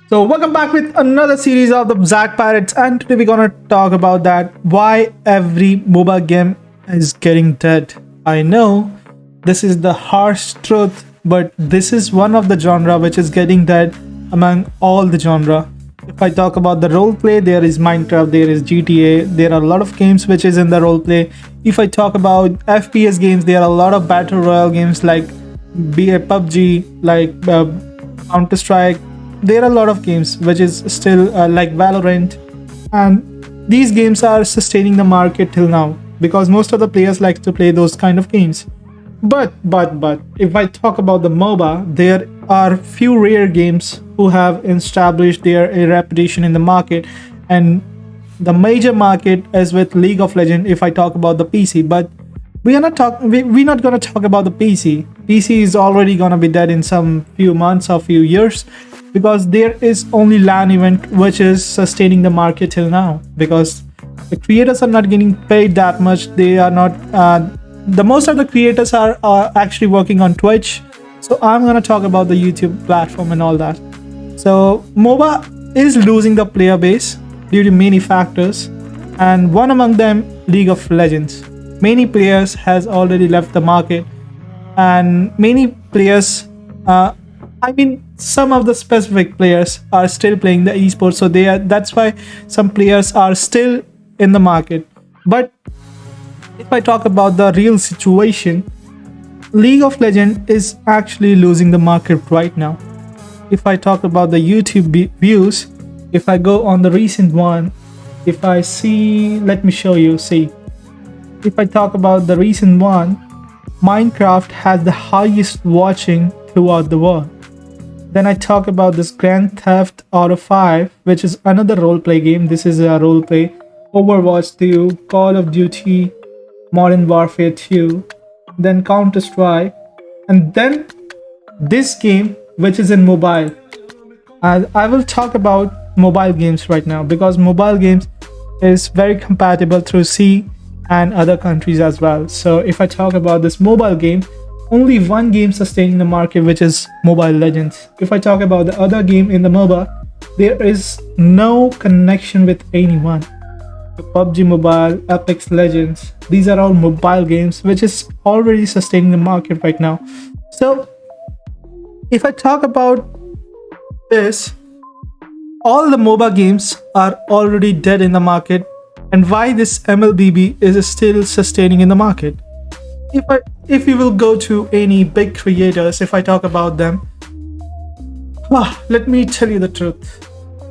So welcome back with another series of the Zag Pirates, and today we're gonna talk about that why every MOBA game is getting dead. I know this is the harsh truth, but this is one of the genre which is getting dead among all the genre. If I talk about the role play, there is Minecraft, there is GTA, there are a lot of games which is in the role play. If I talk about FPS games, there are a lot of battle royale games like be a PUBG, like Counter Strike. There are a lot of games which is still like Valorant, and these games are sustaining the market till now because most of the players like to play those kind of games. But if I talk about the MOBA, there are few rare games who have established their reputation in the market, and the major market is with League of Legends. If I talk about the PC, but we're not gonna talk about the PC. PC is already gonna be dead in some few months or few years, because there is only LAN event which is sustaining the market till now, because the creators are not getting paid that much. They are not the most of the creators are actually working on Twitch. So I'm gonna talk about the YouTube platform and all that. So MOBA is losing the player base due to many factors, and one among them League of Legends. Many players has already left the market, and many players some of the specific players are still playing the esports, so that's why some players are still in the market. But if I talk about the real situation, League of Legends is actually losing the market right now. If I talk about the YouTube views, if I go on the recent one, if I see, let me show you, see. If I talk about the recent one, Minecraft has the highest watching throughout the world. Then I talk about this Grand Theft Auto 5, which is another roleplay game. This is a roleplay. Overwatch 2, Call of Duty, Modern Warfare 2, then Counter Strike, and then this game which is in mobile. And I will talk about mobile games right now because mobile games is very compatible through C and other countries as well. So if I talk about this mobile game, only one game sustaining the market, which is Mobile Legends. If I talk about the other game in the MOBA, there is no connection with anyone. PUBG Mobile, Apex Legends, these are all mobile games which is already sustaining the market right now. So if I talk about this, all the MOBA games are already dead in the market, and why this MLBB is still sustaining in the market. If you will go to any big creators, if I talk about them, let me tell you the truth.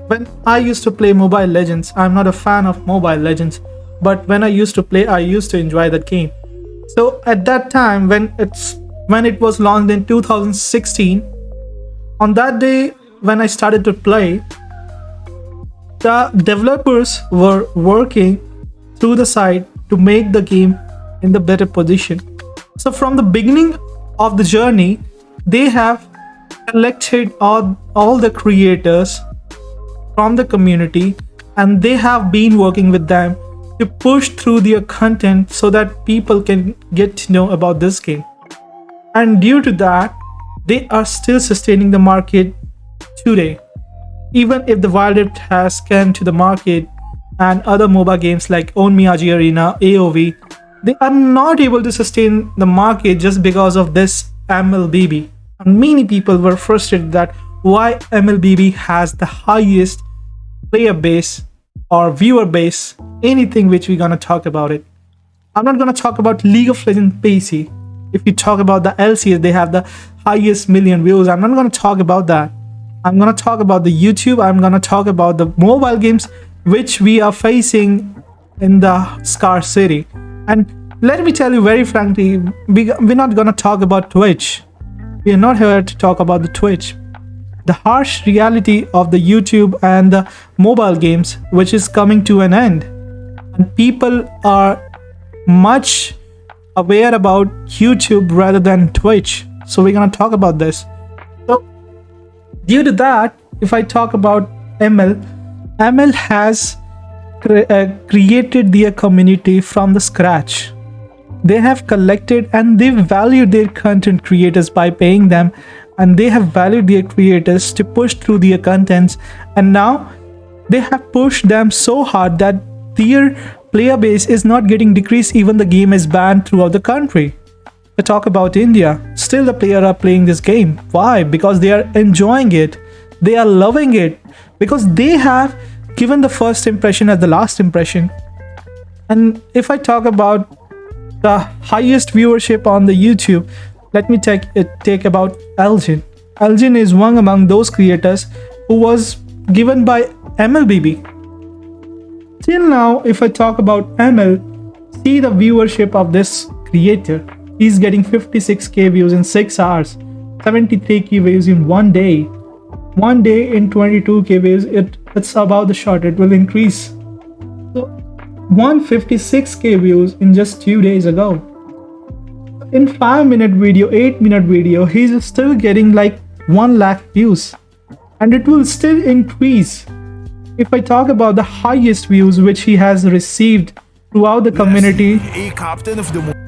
When I used to play Mobile Legends, I'm not a fan of Mobile Legends, but when I used to play, I used to enjoy that game. So at that time, when it was launched in 2016, on that day when I started to play, the developers were working through the site to make the game in the better position. So from the beginning of the journey, they have collected all the creators from the community, and they have been working with them to push through their content so that people can get to know about this game. And due to that, they are still sustaining the market today. Even if the Wild Rift has come to the market and other MOBA games like Own Miyagi Arena, AOV, they are not able to sustain the market just because of this MLBB. And many people were frustrated that why MLBB has the highest player base or viewer base, anything which we're gonna talk about it. I'm not gonna talk about League of Legends PC. If you talk about the LCS, they have the highest million views. I'm not gonna talk about that. I'm gonna talk about the YouTube. I'm gonna talk about the mobile games which we are facing in the scarcity. And let me tell you very frankly, we're not gonna talk about Twitch. We are not here to talk about the Twitch. The harsh reality of the YouTube and the mobile games, which is coming to an end. And people are much aware about YouTube rather than Twitch. So we're gonna talk about this. So due to that, if I talk about ML has created their community from the scratch. They have collected and they value their content creators by paying them and they have valued their creators to push through their contents, and now they have pushed them so hard that their player base is not getting decreased, even the game is banned throughout the country. To talk about India, still the players are playing this game. Why? Because they are enjoying it, they are loving it, because they have given the first impression as the last impression. And if I talk about the highest viewership on the YouTube, let me take about Elgin. Elgin is one among those creators who was given by MLBB. Till now, if I talk about ML, see the viewership of this creator. He's getting 56k views in 6 hours, 73k views in 1 day. 1 day in 22k views, it's about the shot, it will increase. So 156k views in just 2 days ago. In 5-minute video, 8-minute video, he's still getting like 1 lakh views, and it will still increase. If I talk about the highest views which he has received throughout the community,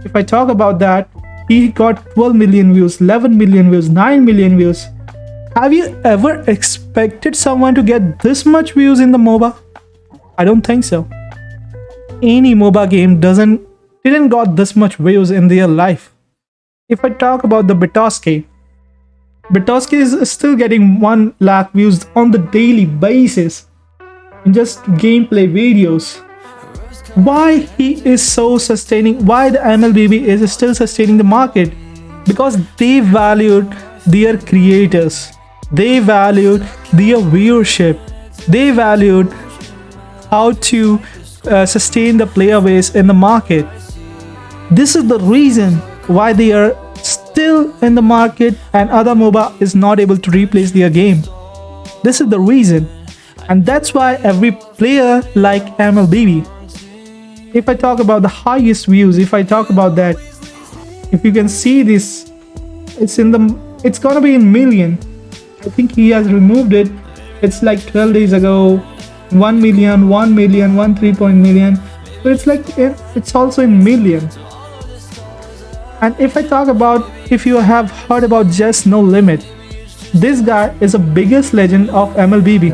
if I talk about that, he got 12 million views, 11 million views, 9 million views. Have you ever expected someone to get this much views in the MOBA? I don't think so. Any MOBA game didn't got this much views in their life. If I talk about the Betoski is still getting 1 lakh views on the daily basis in just gameplay videos. Why he is so sustaining? Why the MLBB is still sustaining the market? Because they valued their creators, they valued their viewership, they valued how to sustain the player base in the market. This is the reason why they are still in the market and other MOBA is not able to replace their game. This is the reason, and that's why every player like MLBB. If I talk about the highest views, if I talk about that, if you can see this, it's gonna be in million. I think he has removed it. It's like 12 days ago, 1 million, 1 million, 3 million. So it's also in million. And if I talk about, if you have heard about Just No Limit, this guy is the biggest legend of MLBB.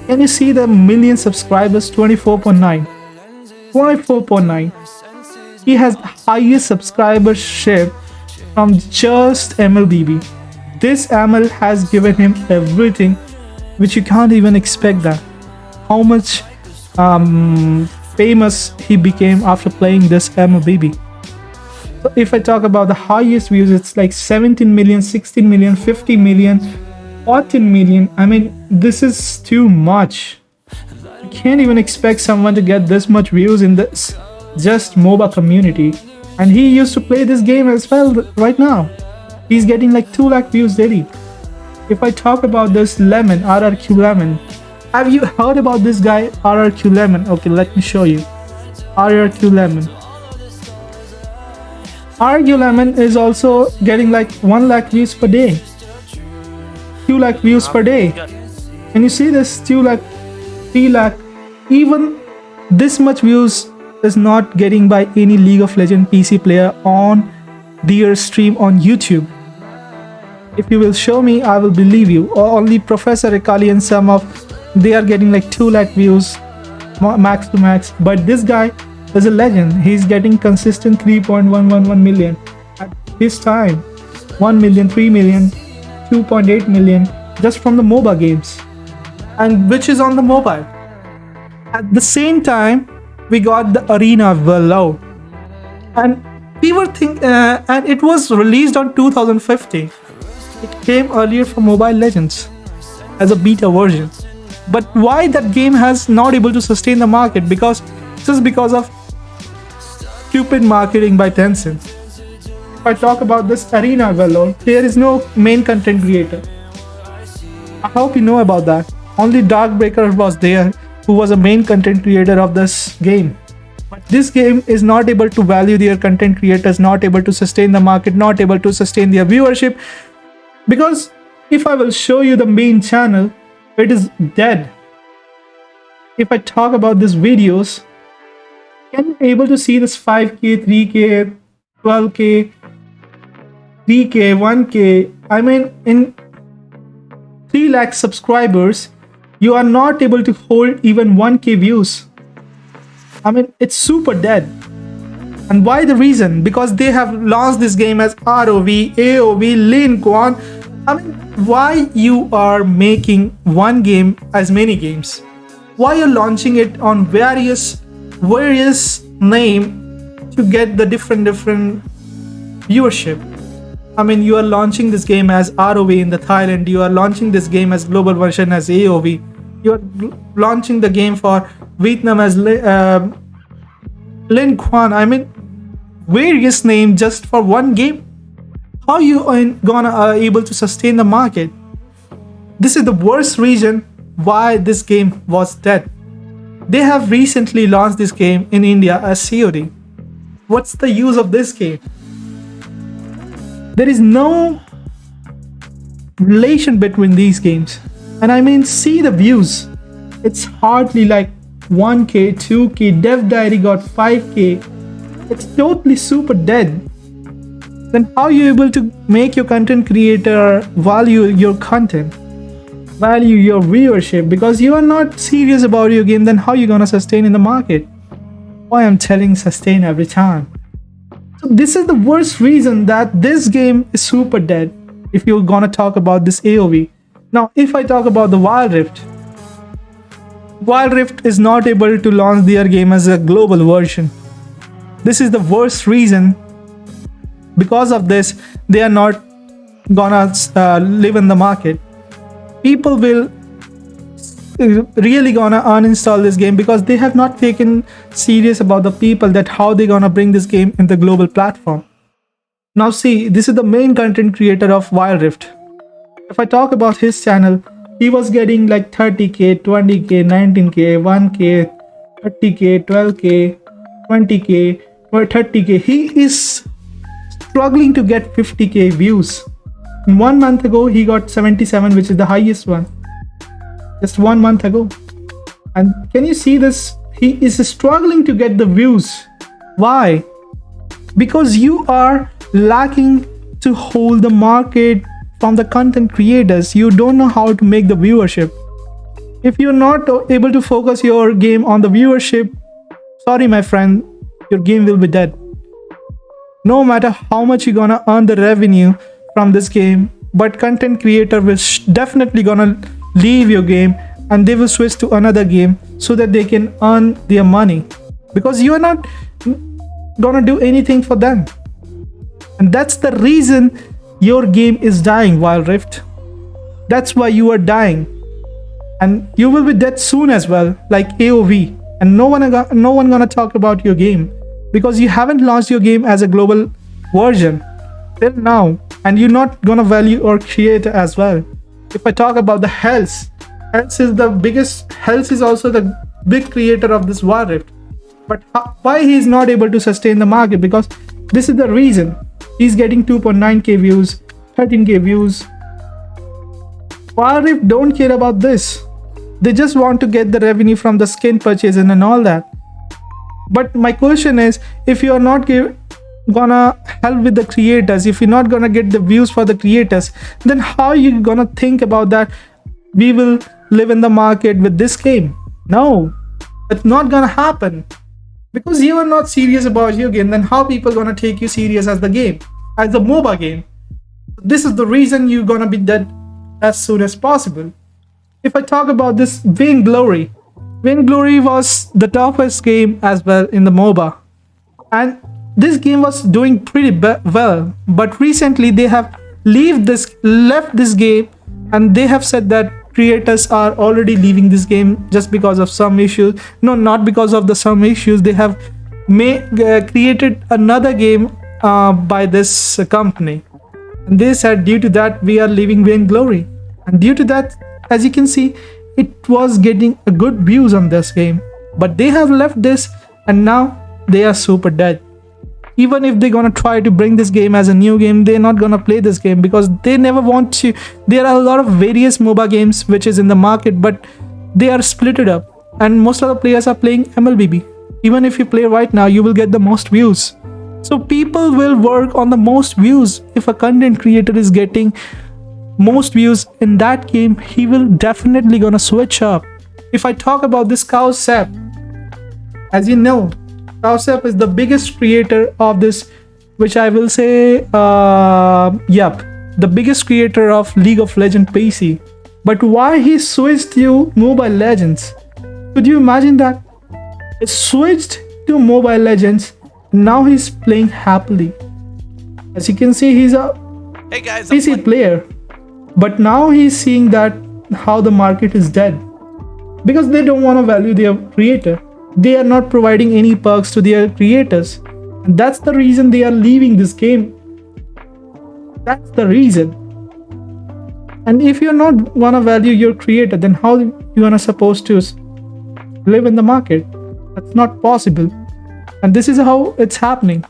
Can you see the million subscribers? 24.9. He has the highest subscribership from just MLBB. This ML has given him everything, which you can't even expect that. How much famous he became after playing this MLBB. So if I talk about the highest views, it's like 17 million, 16 million, 50 million, 14 million. I mean, this is too much. You can't even expect someone to get this much views in this just MOBA community. And he used to play this game as well right now. He's getting like 2 lakh views daily. If I talk about this Lemon, RRQ Lemon, have you heard about this guy, RRQ Lemon? Okay, let me show you. RRQ Lemon. RRQ Lemon is also getting like 1 lakh views per day. 2 lakh views per day. Can you see this? 2 lakh, 3 lakh. Even this much views is not getting by any League of Legends PC player on their stream on YouTube. If you will show me, I will believe you. Or only Professor Ekali and some of, they are getting like 2 lakh views max to max. But this guy is a legend. He's getting consistent 3.111 million at this time. 1 million, 3 million, 2.8 million just from the MOBA games, and which is on the mobile. At the same time, we got the Arena Valor, and we were and it was released on 2015. It came earlier for Mobile Legends as a beta version. But why that game has not able to sustain the market? Because of stupid marketing by Tencent. If I talk about this Arena Valor, there is no main content creator. I hope you know about that. Only Darkbreaker was there, who was a main content creator of this game. But this game is not able to value their content creators, not able to sustain the market, not able to sustain their viewership. Because if I will show you the main channel, it is dead. If I talk about these videos, can you able to see this 5k, 3k, 12k, 3K, 1K. I mean, in 3 lakh subscribers, you are not able to hold even 1K views. I mean, it's super dead. And why the reason? Because they have launched this game as ROV, AOV, Lin Quan. I mean, why you are making one game as many games? Why you're launching it on various name to get the different viewership? I mean, you are launching this game as ROV in the Thailand. You are launching this game as global version as AOV. You are launching the game for Vietnam as Lin Quan. I mean, various name just for one game. How you are gonna able to sustain the market? This is the worst reason why this game was dead. They have recently launched this game in India as COD. What's the use of this game? There is no relation between these games. And I mean, see the views. It's hardly like 1K, 2K, Dev Diary got 5K. It's totally super dead. Then how are you able to make your content creator value your content? Value your viewership? Because you are not serious about your game, then how are you gonna sustain in the market? Why I'm telling sustain every time. So this is the worst reason that this game is super dead if you're gonna talk about this AOV. Now, if I talk about the Wild Rift is not able to launch their game as a global version. This is the worst reason. Because of this, they are not gonna live in the market. People will really gonna uninstall this game because they have not taken serious about the people that how they gonna bring this game in the global platform. Now see, this is the main content creator of Wild Rift. If I talk about his channel, he was getting like 30K, 20K, 19K, 1K, 30K, 12K, 20K, or 30K. He is struggling to get 50K views. In 1 month ago, he got 77, which is the highest one. Just 1 month ago. And can you see this? He is struggling to get the views. Why? Because you are lacking to hold the market from the content creators. You don't know how to make the viewership. If you're not able to focus your game on the viewership, sorry my friend, your game will be dead. No matter how much you're gonna earn the revenue from this game, but content creator will definitely gonna leave your game and they will switch to another game so that they can earn their money, because you are not gonna do anything for them. And that's the reason your game is dying, Wild Rift. That's why you are dying, and you will be dead soon as well, like AOV. And no one gonna talk about your game because you haven't launched your game as a global version till now, and you're not gonna value or create as well. If I talk about the Hells is the biggest. Hells is also the big creator of this Wild Rift. But why he is not able to sustain the market? Because this is the reason. He's getting 2.9K views, 13K views. Wild Rift don't care about this. They just want to get the revenue from the skin purchase and all that. But my question is, if you are not gonna help with the creators, if you're not gonna get the views for the creators, then how are you gonna think about that we will live in the market with this game? No, it's not gonna happen. Because you are not serious about your game, then how people gonna take you serious as the game, as a MOBA game? This is the reason you're gonna be dead as soon as possible. If I talk about this Vainglory was the toughest game as well in the MOBA, and this game was doing pretty well. But recently they have left this game, and they have said that creators are already leaving this game just because of some issues. No, not because of the some issues. They have created another game by this company, and they said due to that we are leaving Vainglory. And due to that, as you can see, it was getting a good views on this game, but they have left this and now they are super dead. Even if they're gonna try to bring this game as a new game, they're not gonna play this game because they never want to. There are a lot of various MOBA games which is in the market, but they are splitted up, and most of the players are playing MLBB. Even if you play right now, you will get the most views. So people will work on the most views. If a content creator is getting most views in that game, he will definitely gonna switch up. If I talk about this Cowsep, as you know, Cowsep is the biggest creator of this, which I will say, the biggest creator of League of Legends PC. But why he switched to Mobile Legends? Could you imagine that? He switched to Mobile Legends. Now he's playing happily. As you can see, he's a Hey guys, PC player. But now he's seeing that how the market is dead. Because they don't want to value their creator. They are not providing any perks to their creators. And that's the reason they are leaving this game. That's the reason. And if you're not wanna value your creator, then how you gonna supposed to live in the market? That's not possible. And this is how it's happening.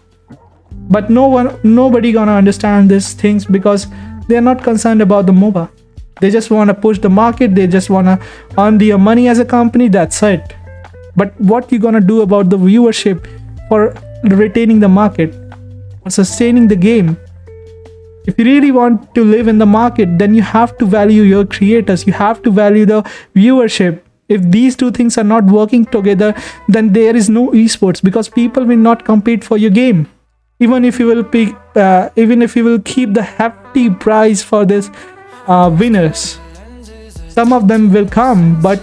But nobody gonna understand these things because they're not concerned about the MOBA. They just wanna push the market. They just wanna earn their money as a company. That's it. But what you gonna do about the viewership for retaining the market, for sustaining the game? If you really want to live in the market, then you have to value your creators. You have to value the viewership. If these two things are not working together, then there is no esports because people will not compete for your game. Even if you will keep the hefty prize for this winners, some of them will come. But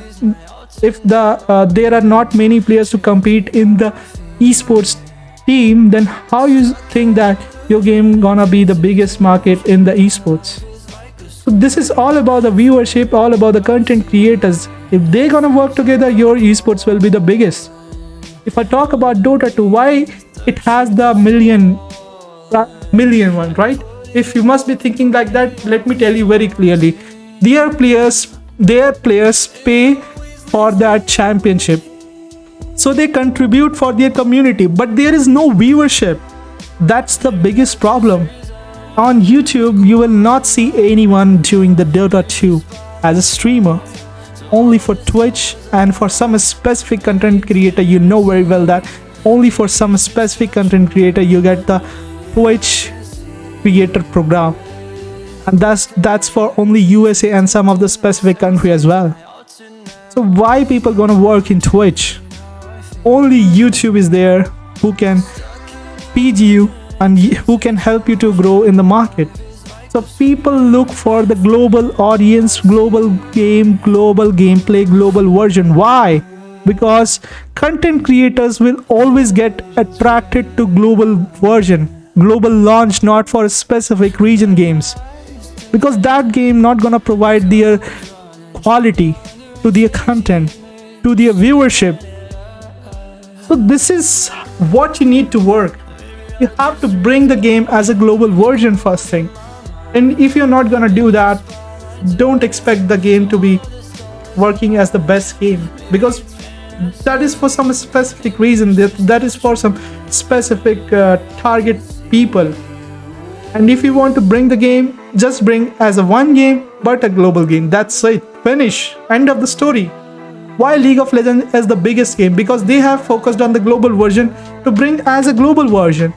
if there are not many players to compete in the esports team, then how you think that your game gonna be the biggest market in the esports? So this is all about the viewership, all about the content creators. If they're gonna work together, your esports will be the biggest. If I talk about Dota 2, why it has the million one, right? If you must be thinking like that, let me tell you very clearly. Their players pay for that championship. So they contribute for their community, but there is no viewership. That's the biggest problem. On YouTube, you will not see anyone doing the Dota 2 as a streamer. Only for Twitch and for some specific content creator. You know very well that only for some specific content creator you get the Twitch creator program. And that's for only USA and some of the specific country as well. So why people gonna work in Twitch? Only YouTube is there who can feed you and who can help you to grow in the market. So people look for the global audience, global game, global gameplay, global version. Why? Because content creators will always get attracted to global version, global launch, not for specific region games. Because that game not gonna provide their quality to their content, to their viewership. So this is what you need to work. You have to bring the game as a global version first thing. And if you're not gonna do that, don't expect the game to be working as the best game, because that is for some specific reason. That is for some specific target people. And if you want to bring the game, just bring as a one game, but a global game. That's it. Finish. End of the story. Why League of Legends is the biggest game? Because they have focused on the global version to bring as a global version.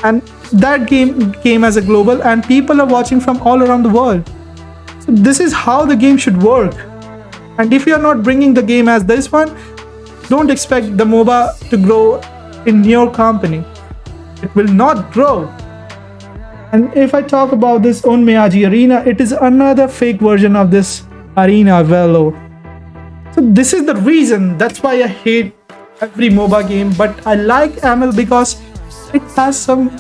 And that game came as a global, and people are watching from all around the world. So this is how the game should work. And if you are not bringing the game as this one, don't expect the MOBA to grow in your company. It will not grow. And if I talk about this Onmeaji Arena, it is another fake version of this Arena Velo. So this is the reason. That's why I hate every MOBA game. But I like ML because it has some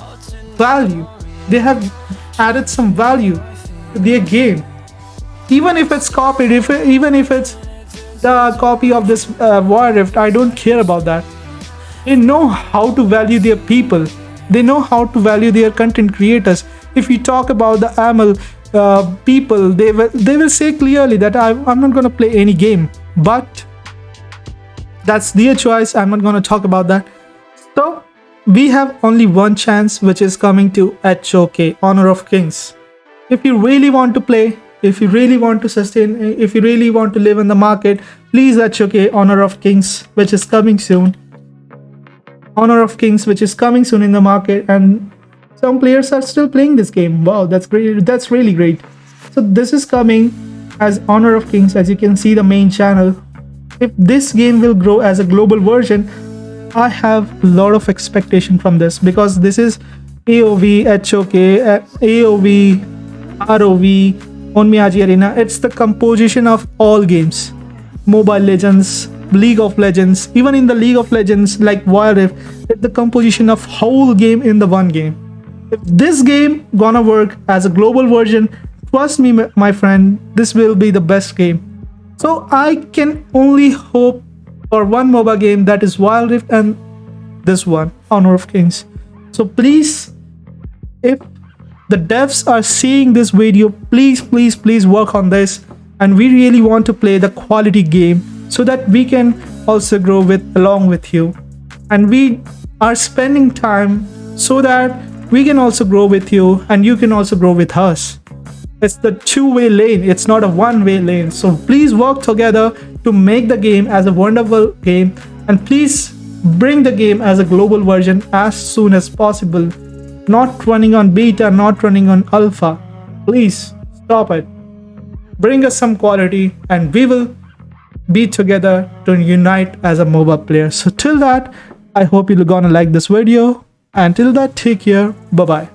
value. They have added some value to their game. Even if it's copied, even if it's the copy of this War Rift, I don't care about that. They know how to value their people. They know how to value their content creators. If you talk about the ML people, they will say clearly that I'm not going to play any game. But that's their choice. I'm not going to talk about that. So we have only one chance, which is coming to HOK, Honor of Kings. If you really want to play, if you really want to sustain, if you really want to live in the market, please HOK, Honor of Kings, which is coming soon. Honor of Kings, which is coming soon in the market, and some players are still playing this game. Wow, that's great. That's really great. So this is coming as Honor of Kings, as you can see the main channel. If this game will grow as a global version, I have a lot of expectation from this, because this is AOV, HOK, AOV, ROV, Onmyaji Arena. It's the composition of all games. Mobile Legends, League of Legends, even in the League of Legends like Wild Rift, it's the composition of whole game in the one game. If this game gonna work as a global version, trust me, my friend, this will be the best game. So I can only hope for one MOBA game, that is Wild Rift, and this one, Honor of Kings. So please, if the devs are seeing this video, please work on this, and we really want to play the quality game so that we can also grow along with you, and we are spending time so that we can also grow with you and you can also grow with us. It's the two-way lane, it's not a one-way lane. So please work together to make the game as a wonderful game, and please bring the game as a global version as soon as possible. Not running on beta, not running on alpha. Please stop it. Bring us some quality, and we will be together to unite as a MOBA player. So till that, I hope you're gonna like this video. Until that, take care. Bye bye.